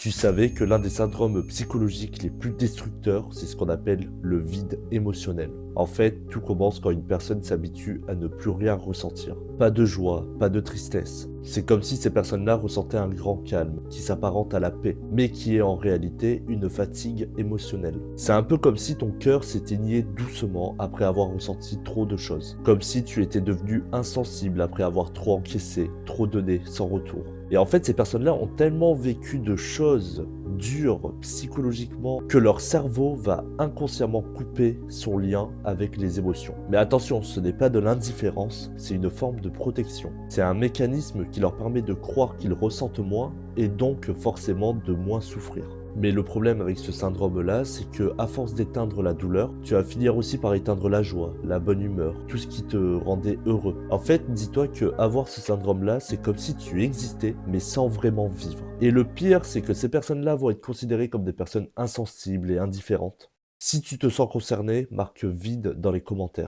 Tu savais que l'un des syndromes psychologiques les plus destructeurs, c'est ce qu'on appelle le vide émotionnel. En fait, tout commence quand une personne s'habitue à ne plus rien ressentir. Pas de joie, pas de tristesse. C'est comme si ces personnes-là ressentaient un grand calme, qui s'apparente à la paix, mais qui est en réalité une fatigue émotionnelle. C'est un peu comme si ton cœur s'éteignait doucement après avoir ressenti trop de choses. Comme si tu étais devenu insensible après avoir trop encaissé, trop donné, sans retour. Et en fait, ces personnes-là ont tellement vécu de choses dures psychologiquement que leur cerveau va inconsciemment couper son lien avec les émotions. Mais attention, ce n'est pas de l'indifférence, c'est une forme de protection. C'est un mécanisme qui leur permet de croire qu'ils ressentent moins et donc forcément de moins souffrir. Mais le problème avec ce syndrome-là, c'est que à force d'éteindre la douleur, tu vas finir aussi par éteindre la joie, la bonne humeur, tout ce qui te rendait heureux. En fait, dis-toi que avoir ce syndrome-là, c'est comme si tu existais, mais sans vraiment vivre. Et le pire, c'est que ces personnes-là vont être considérées comme des personnes insensibles et indifférentes. Si tu te sens concerné, marque vide dans les commentaires.